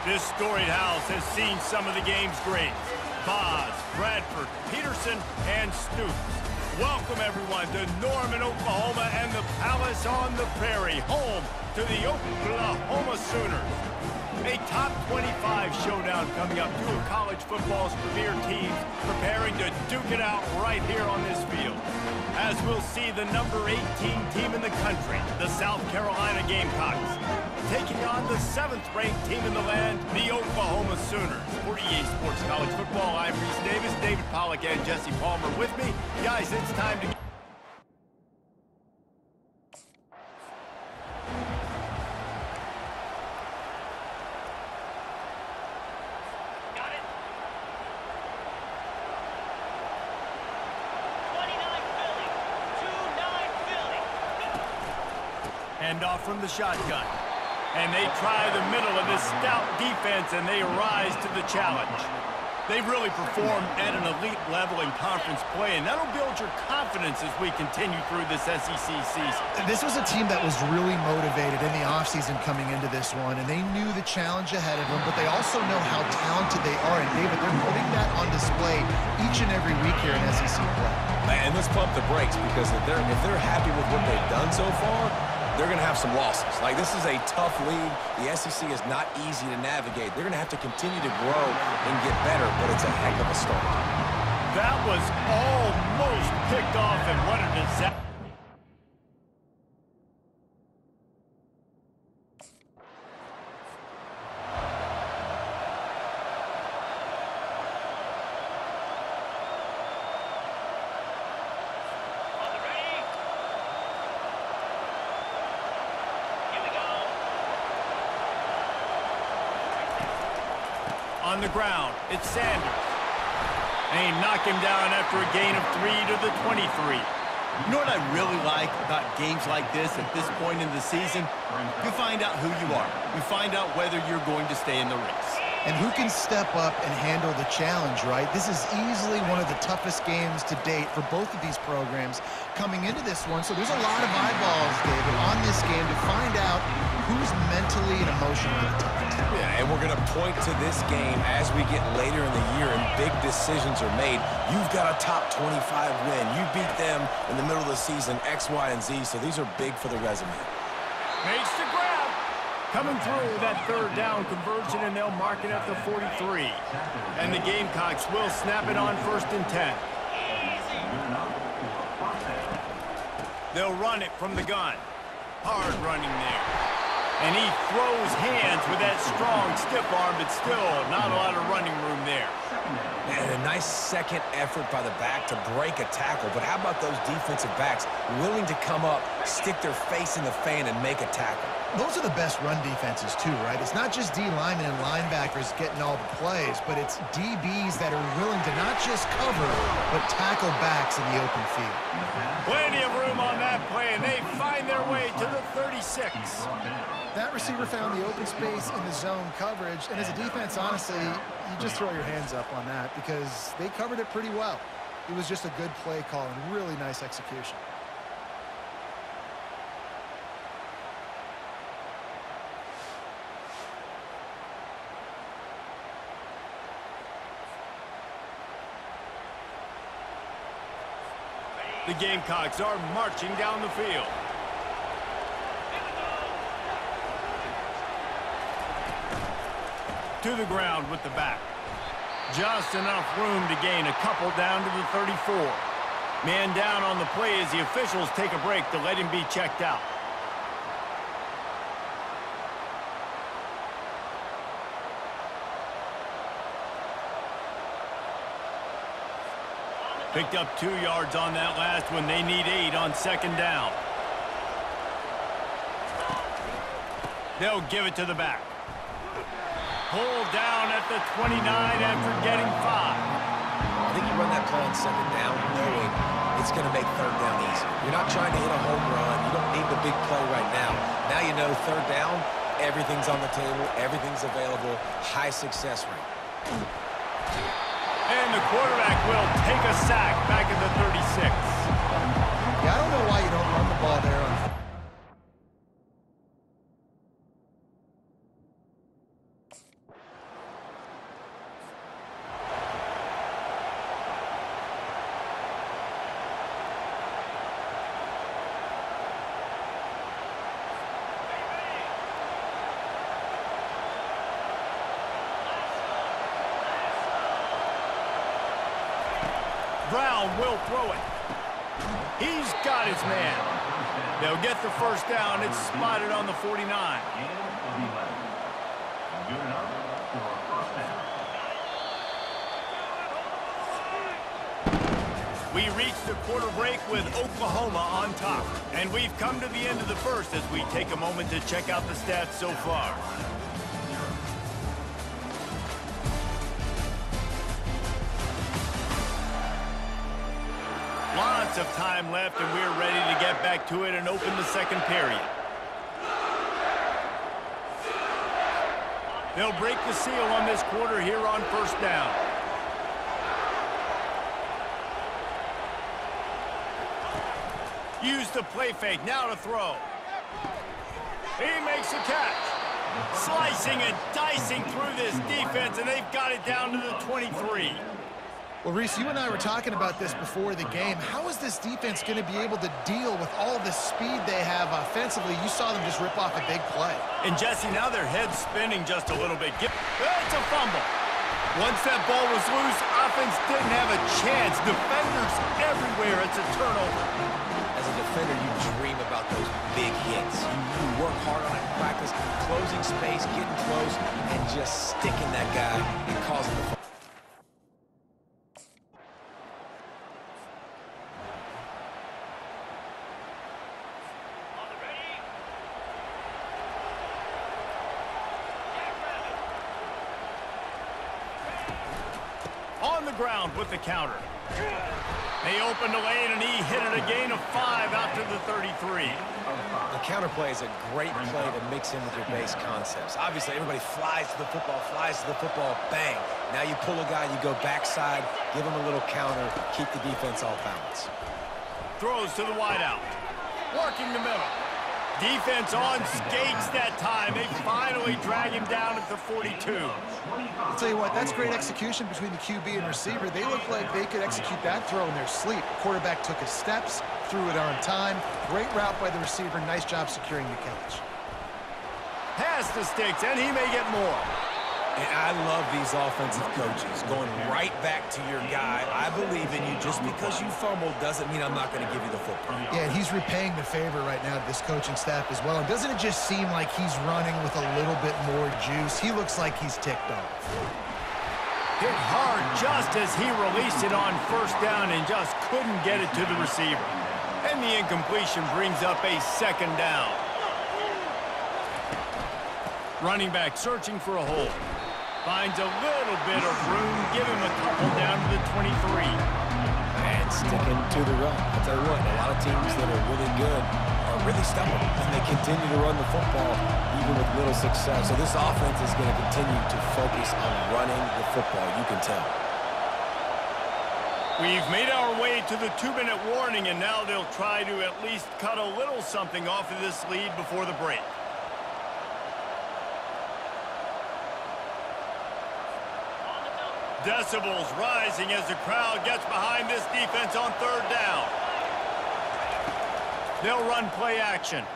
This storied house has seen some of the game's greats. Boz, Bradford, Peterson, and Stoops. Welcome, everyone, to Norman, Oklahoma, and the Palace on the Prairie, home to the Oklahoma Sooners. A top 25 showdown coming up. Two of college football's premier teams preparing to duke it out right here on this field. As we'll see the number 18 team in the country, the South Carolina Gamecocks, taking on the 7th-ranked team in the land, the Oklahoma Sooners. For EA Sports College Football, I'm Reese Davis, David Pollack, and Jesse Palmer with me. Guys, it's time to... Hand off from the shotgun. And they try the middle of this stout defense, and they rise to the challenge. They've really performed at an elite level in conference play, and that'll build your confidence as we continue through this SEC season. This was a team that was really motivated in the offseason coming into this one, and they knew the challenge ahead of them, but they also know how talented they are. And, David, they're putting that on display each and every week here in SEC play. And let's pump the brakes, because if they're happy with what they've done so far, they're going to have some losses. Like, this is a tough league. The SEC is not easy to navigate. They're going to have to continue to grow and get better, but it's a heck of a start. That was almost picked off, and what a disaster. On the ground, it's Sanders. And he knocked him down after a gain of 3 to the 23. You know what I really like about games like this at this point in the season? You find out who you are. You find out whether you're going to stay in the race. And who can step up and handle the challenge, right? This is easily one of the toughest games to date for both of these programs coming into this one. So there's a lot of eyeballs, David, on this game to find out who's mentally and emotionally tight. Yeah, and we're going to point to this game as we get later in the year and big decisions are made. You've got a top 25 win. You beat them in the middle of the season, X, Y, and Z, so these are big for the resume. Makes the grab. Coming through that 3rd down conversion, and they'll mark it at the 43. And the Gamecocks will snap it on 1st and 10. They'll run it from the gun. Hard running there. And he throws hands with that strong, stiff arm, but still not a lot of running room there. And a nice second effort by the back to break a tackle. But how about those defensive backs willing to come up, stick their face in the fan, and make a tackle? Those are the best run defenses, too, right? It's not just D linemen and linebackers getting all the plays, but it's DBs that are willing to not just cover, but tackle backs in the open field. Plenty of room on that play, and they find their way to the 36. That receiver found the open space in the zone coverage, and as a defense, honestly, you just throw your hands up on that because they covered it pretty well. It was just a good play call and really nice execution. The Gamecocks are marching down the field. To the ground with the back. Just enough room to gain a couple down to the 34. Man down on the play as the officials take a break to let him be checked out. Picked up 2 yards on that last one. They need 8 on 2nd down. They'll give it to the back. Pulled down at the 29 after getting 5. I think you run that play on 2nd down knowing it's going to make 3rd down easy. You're not trying to hit a home run. You don't need the big play right now. Now you know 3rd down, everything's on the table, everything's available, high success rate. And the quarterback will take a sack back at the 36. Yeah, I don't know why you don't run the ball there on Brown will throw it. He's got his man. They'll get the first down. It's spotted on the 49. We reach the quarter break with Oklahoma on top. And we've come to the end of the first as we take a moment to check out the stats so far. Lots of time left, and we're ready to get back to it and open the second period. They'll break the seal on this quarter here on first down. Use the play fake, now to throw. He makes a catch. Slicing and dicing through this defense, and they've got it down to the 23. Well, Reese, you and I were talking about this before the game. How is this defense going to be able to deal with all the speed they have offensively? You saw them just rip off a big play. And, Jesse, now their head's spinning just a little bit. It's a fumble. Once that ball was loose, offense didn't have a chance. Defenders everywhere. It's a turnover. As a defender, you dream about those big hits. You work hard on it in practice, closing space, getting close, and just sticking that guy and causing the fumble. On the ground with the counter. They opened the lane, and he hit it a gain of 5 out to the 33. The counter play is a great play to mix in with your base concepts. Obviously, everybody flies to the football, bang. Now you pull a guy, you go backside, give him a little counter, keep the defense off balance. Throws to the wideout. Working the middle. Defense on skates that time. They finally drag him down at the 42. I'll tell you what, that's great execution between the QB and receiver. They look like they could execute that throw in their sleep. Quarterback took his steps, threw it on time. Great route by the receiver. Nice job securing the catch. Pass the sticks, and he may get more. And I love these offensive coaches going right back to your guy. I believe in you. Just because you fumbled doesn't mean I'm not going to give you the football. Yeah, and he's repaying the favor right now to this coaching staff as well. And doesn't it just seem like he's running with a little bit more juice? He looks like he's ticked off. Hit hard just as he released it on first down and just couldn't get it to the receiver. And the incompletion brings up a second down. Running back searching for a hole. Finds a little bit of room. Give him a couple down to the 23. And sticking to the run. I'll tell you what, a lot of teams that are really good are really stubborn, and they continue to run the football even with little success. So this offense is going to continue to focus on running the football, you can tell. We've made our way to the 2-minute warning, and now they'll try to at least cut a little something off of this lead before the break. Decibels rising as the crowd gets behind this defense on third down. They'll run play action.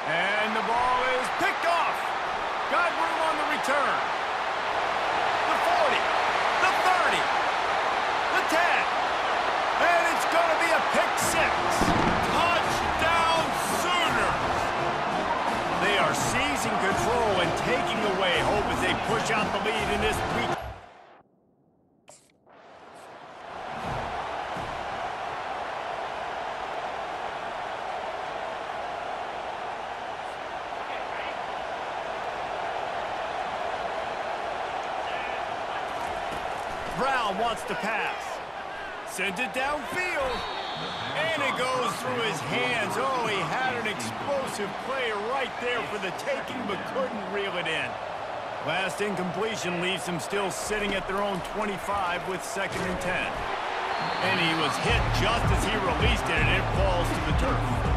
And the ball is picked off. Got room on the return. The 40, the 30, the 10. And it's going to be a pick 6. Touchdown Sooners. They are seizing control and taking away hope as they push out the lead in this week. Brown wants to pass. Sends it downfield. And it goes through his hands. Oh, he had an explosive play right there for the taking, but couldn't reel it in. Last incompletion leaves them still sitting at their own 25 with 2nd and 10. And he was hit just as he released it, and it falls to the turf.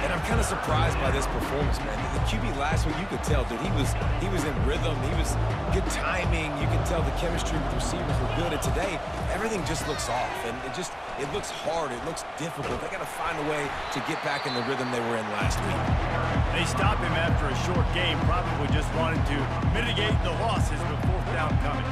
And I'm kind of surprised by this performance, man. The QB last week, you could tell, dude, he was in rhythm. He was good timing. You could tell the chemistry with receivers were good. And today, everything just looks off. And it looks hard. It looks difficult. They got to find a way to get back in the rhythm they were in last week. They stopped him after a short game. Probably just wanted to mitigate the losses with 4th down coming.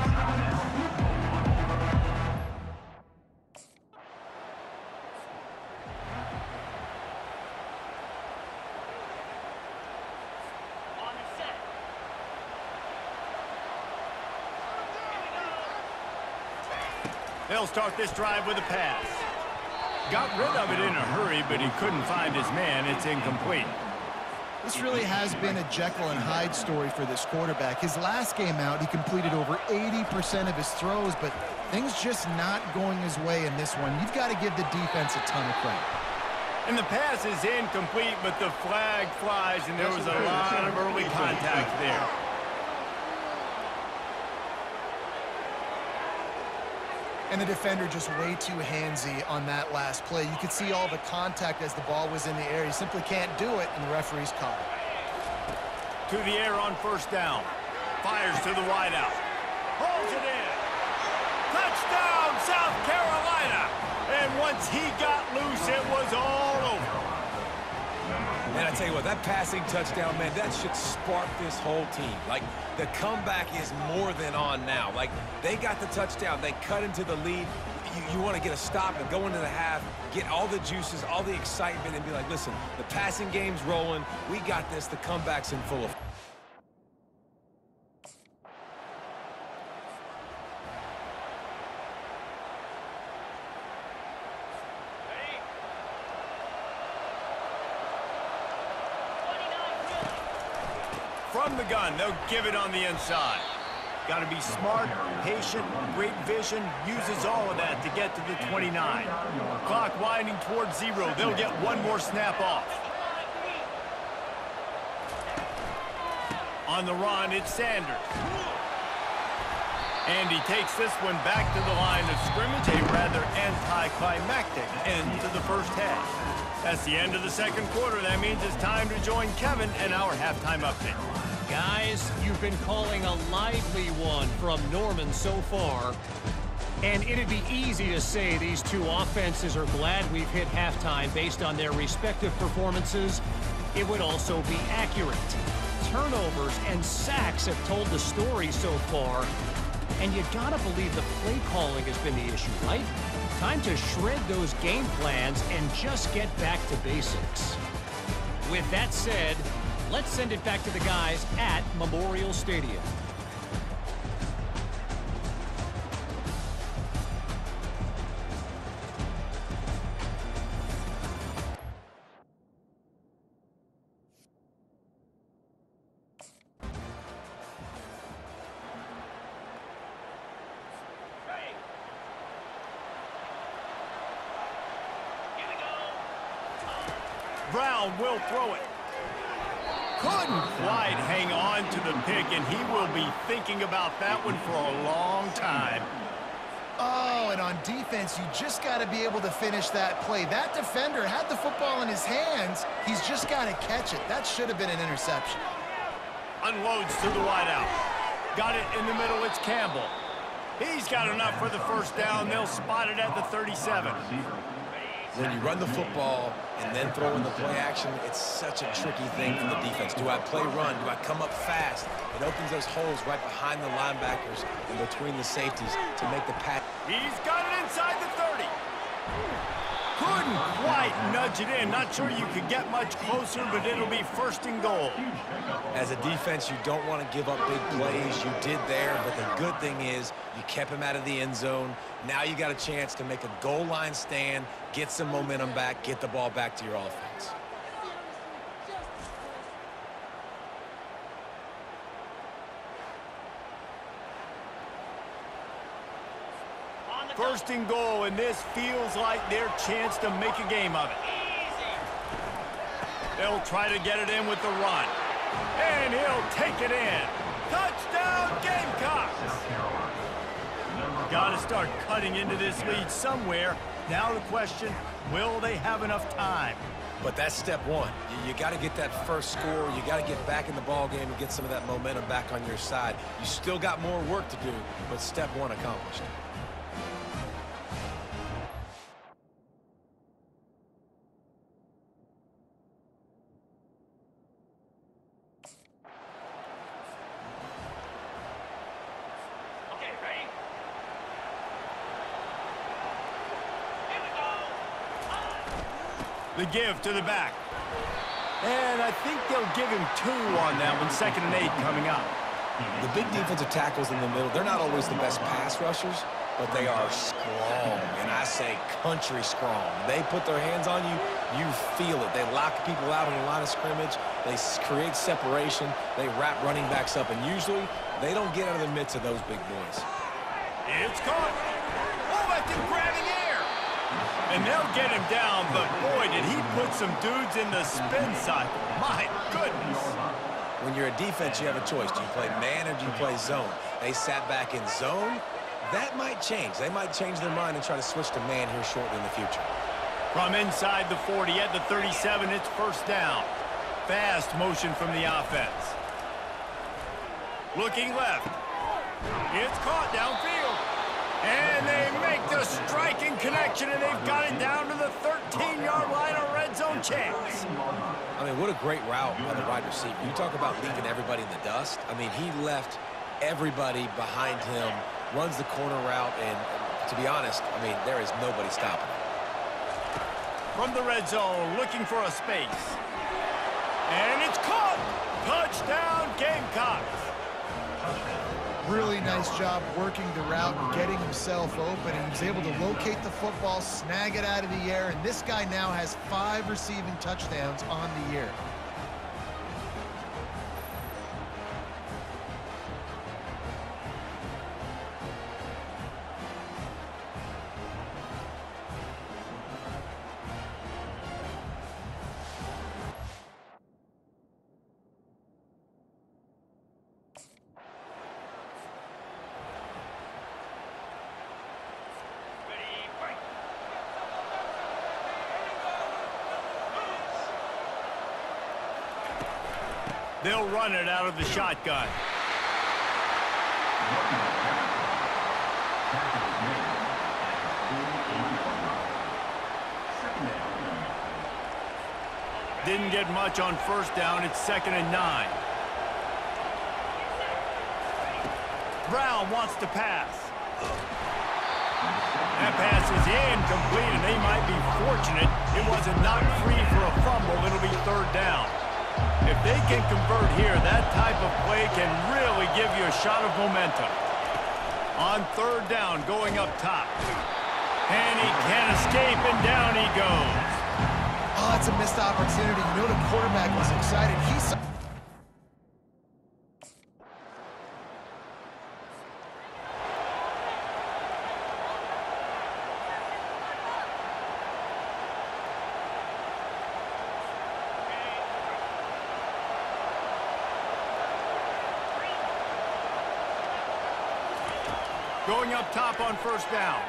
They'll start this drive with a pass. Got rid of it in a hurry, but he couldn't find his man. It's incomplete. This really has been a Jekyll and Hyde story for this quarterback. His last game out, he completed over 80% of his throws, but things just not going his way in this one. You've got to give the defense a ton of credit. And the pass is incomplete, but the flag flies, and there was a lot of early contact there. And the defender just way too handsy on that last play. You could see all the contact as the ball was in the air. He simply can't do it, and the referee's caught it. To the air on first down. Fires to the wideout. Holds it in. Touchdown, South Carolina! And once he got loose, it was all over. And I tell you what, that passing touchdown, man, that should spark this whole team. Like, the comeback is more than on now. Like, they got the touchdown. They cut into the lead. You want to get a stop and go into the half, get all the juices, all the excitement, and be like, listen, the passing game's rolling. We got this. The comeback's in full effect. From the gun, they'll give it on the inside. Got to be smart, patient, great vision, uses all of that to get to the 29. Clock winding towards 0. They'll get one more snap off. On the run, it's Sanders. And he takes this one back to the line of scrimmage, a rather anticlimactic end to the first half. That's the end of the second quarter. That means it's time to join Kevin and our halftime update. Guys, you've been calling a lively one from Norman so far. And it'd be easy to say these two offenses are glad we've hit halftime based on their respective performances. It would also be accurate. Turnovers and sacks have told the story so far. And you gotta believe the play calling has been the issue, right? Time to shred those game plans and just get back to basics. With that said, let's send it back to the guys at Memorial Stadium. Brown will throw it. Couldn't quite hang on to the pick, and he will be thinking about that one for a long time. Oh, and on defense, you just got to be able to finish that play. That defender had the football in his hands. He's just got to catch it. That should have been an interception. Unloads to the wideout. Got it in the middle. It's Campbell. He's got enough for the first down. They'll spot it at the 37. When you run the football and then throw in the play action, it's such a tricky thing for the defense. Do I play run? Do I come up fast? It opens those holes right behind the linebackers and between the safeties to make the pass. He's got it inside the 30. Couldn't quite nudge it in. Not sure you could get much closer, but it'll be first and goal. As a defense, you don't want to give up big plays. You did there, but the good thing is you kept him out of the end zone. Now you got a chance to make a goal line stand, get some momentum back, get the ball back to your offense. First and goal, and this feels like their chance to make a game of it. They'll try to get it in with the run. And he'll take it in. Touchdown, Gamecocks! Got to start cutting into this lead somewhere. Now the question, will they have enough time? But that's step one. You got to get that first score. You got to get back in the ball game and get some of that momentum back on your side. You still got more work to do, but step one accomplished. The give to the back. And I think they'll give him 2 on that one. 2nd and 8 coming up. The big defensive tackles in the middle, they're not always the best pass rushers, but they are strong, and I say country strong. They put their hands on you, you feel it. They lock people out on the line of scrimmage. They create separation. They wrap running backs up, and usually they don't get out of the midst of those big boys. It's caught. Oh, that thing grabbing air. And they'll get him down, but boy, did he put some dudes in the spin cycle. My goodness. When you're a defense, you have a choice. Do you play man or do you play zone? They sat back in zone. That might change. They might change their mind and try to switch to man here shortly in the future. From inside the 40 at the 37, it's first down. Fast motion from the offense. Looking left. It's caught downfield. And they make the striking connection, and they've got it down to the 13-yard line, a red zone chance. I mean, what a great route by the wide receiver. You talk about leaving everybody in the dust. I mean, he left everybody behind him, runs the corner route, and to be honest, I mean, there is nobody stopping him. From the red zone, looking for a space. And it's caught! Touchdown, Gamecocks! Really nice job working the route and getting himself open. He was able to locate the football, snag it out of the air, and this guy now has 5 receiving touchdowns on the year. They'll run it out of the shotgun. Didn't get much on first down. It's 2nd and 9. Brown wants to pass. That pass is incomplete, and they might be fortunate it wasn't knocked free for a fumble. It'll be 3rd down. If they can convert here, that type of play can really give you a shot of momentum. On 3rd down, going up top. And he can't escape, and down he goes. Oh, that's a missed opportunity. You know the quarterback was excited. He saw... Going up top on 1st down.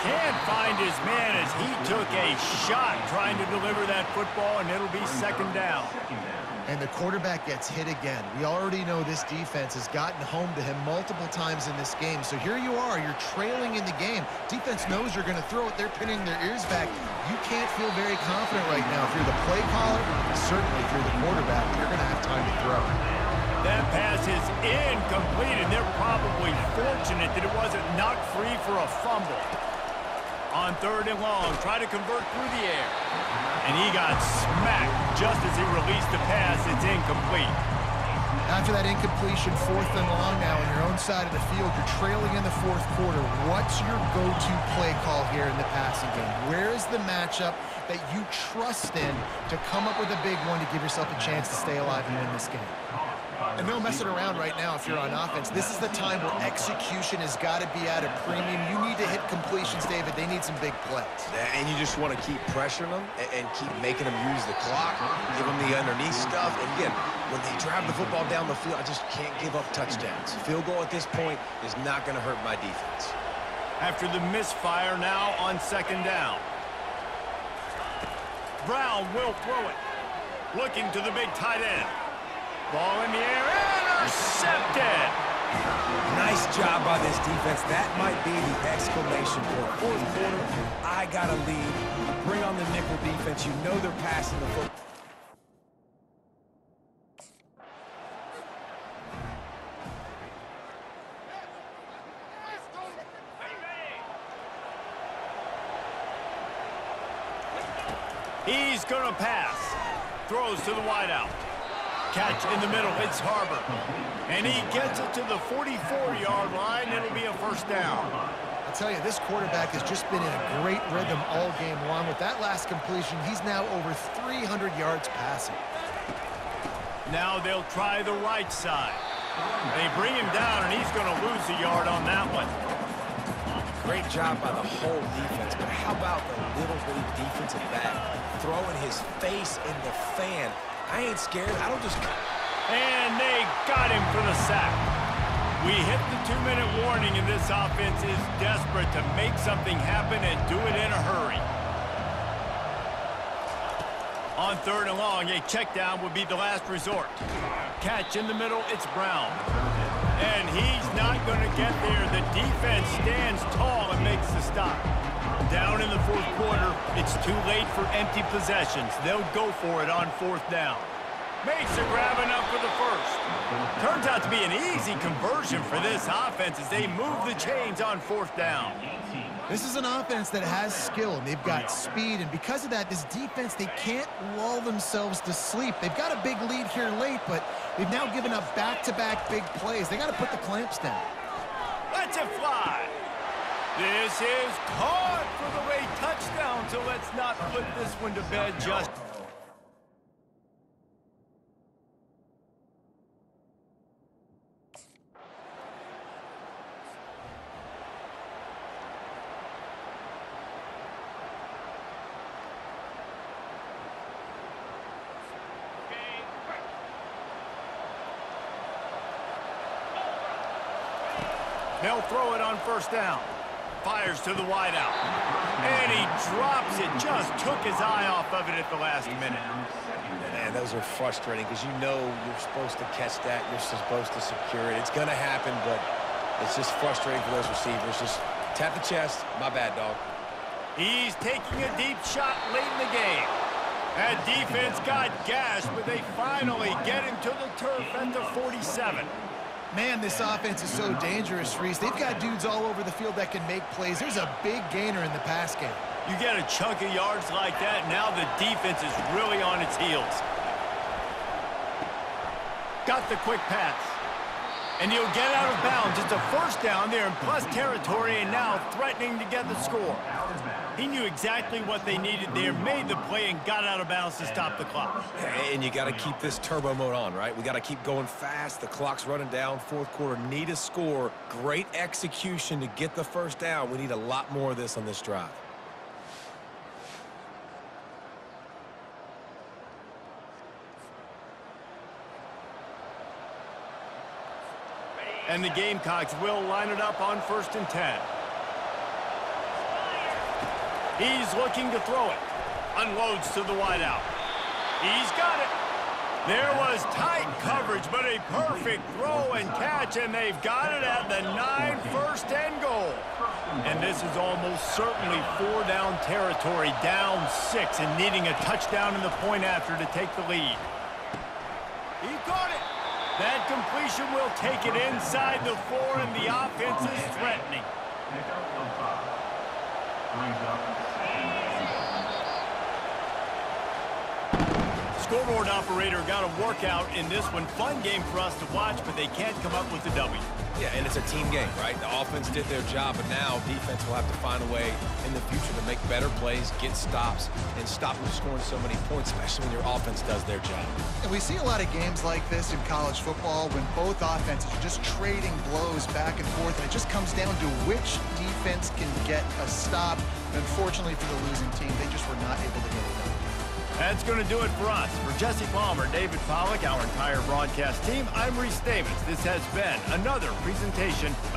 Can't find his man as he took a shot trying to deliver that football, and it'll be 2nd down. And the quarterback gets hit again. We already know this defense has gotten home to him multiple times in this game. So here you are, you're trailing in the game. Defense knows you're going to throw it. They're pinning their ears back. You can't feel very confident right now. If you're the play caller, certainly if you're the quarterback, you're going to have time to throw. That pass is incomplete, and they're probably fortunate that it wasn't knocked free for a fumble. On 3rd and long, try to convert through the air. And he got smacked just as he released the pass. It's incomplete. After that incompletion, 4th and long now on your own side of the field, you're trailing in the 4th quarter. What's your go-to play call here in the passing game? Where is the matchup that you trust in to come up with a big one to give yourself a chance to stay alive and win this game? And no messing around right now if you're on offense. This is the time where execution has got to be at a premium. You need to hit completions, David. They need some big plays. And you just want to keep pressuring them and keep making them use the clock, give them the underneath stuff. And again, when they drive the football down the field, I just can't give up touchdowns. Field goal at this point is not going to hurt my defense. After the misfire, now on 2nd down. Brown will throw it. Looking to the big tight end. Ball in the air, intercepted! Nice job by this defense. That might be the exclamation point. 4th quarter, I got a lead. You bring on the nickel defense. You know they're passing the football. He's going to pass. Throws to the wideout. Catch in the middle, it's Harbor. And he gets it to the 44-yard line. It'll be a first down. I tell you, this quarterback has just been in a great rhythm all game long. With that last completion, he's now over 300 yards passing. Now they'll try the right side. They bring him down, and he's going to lose a yard on that one. Great job by the whole defense, but how about the little bitty defensive back throwing his face in the fan? I ain't scared. I don't just... And they got him for the sack. We hit the 2-minute warning, and this offense is desperate to make something happen and do it in a hurry. On 3rd and long, a check down would be the last resort. Catch in the middle, it's Brown. And he's not going to get there. The defense stands tall and makes the stop. Down in the 4th quarter, it's too late for empty possessions. They'll go for it on 4th down. Makes a grab enough for the first. Turns out to be an easy conversion for this offense as they move the chains on 4th down. This is an offense that has skill, and they've got speed, and because of that, this defense, they can't lull themselves to sleep. They've got a big lead here late, but they've now given up back-to-back big plays. They got to put the clamps down. Let's it fly. This is caught for the late touchdown, so let's not put this one to bed just... They'll throw it on 1st down. Fires to the wideout. And he drops it. Just took his eye off of it at the last minute. Man, those are frustrating because you know you're supposed to catch that. You're supposed to secure it. It's going to happen, but it's just frustrating for those receivers. Just tap the chest. My bad, dog. He's taking a deep shot late in the game. That defense got gashed, but they finally get him to the turf at the 47. Man, this offense is so dangerous, Reese. They've got dudes all over the field that can make plays. There's a big gainer in the pass game. You get a chunk of yards like that, now the defense is really on its heels. Got the quick pass. And he'll get out of bounds. It's a first down there in plus territory, and now threatening to get the score. He knew exactly what they needed there, made the play, and got out of bounds to stop the clock. And you got to keep this turbo mode on, right? We got to keep going fast. The clock's running down. 4th quarter, need a score. Great execution to get the first down. We need a lot more of this on this drive. And the Gamecocks will line it up on 1st and 10. He's looking to throw it. Unloads to the wideout. He's got it. There was tight coverage, but a perfect throw and catch, and they've got it at the 9, 1st and goal. And this is almost certainly 4-down territory, down 6, and needing a touchdown in the point after to take the lead. He got it. That completion will take it inside the 4, and the offense is threatening. Scoreboard operator got a workout in this one. Fun game for us to watch, but they can't come up with the W. Yeah, and it's a team game, right? The offense did their job, but now defense will have to find a way in the future to make better plays, get stops, and stop them scoring so many points, especially when your offense does their job. And we see a lot of games like this in college football when both offenses are just trading blows back and forth, and it just comes down to which defense can get a stop. Unfortunately for the losing team, they just were not able to get it done. That's going to do it for us. For Jesse Palmer, David Pollack, our entire broadcast team, I'm Reese Davis. This has been another presentation of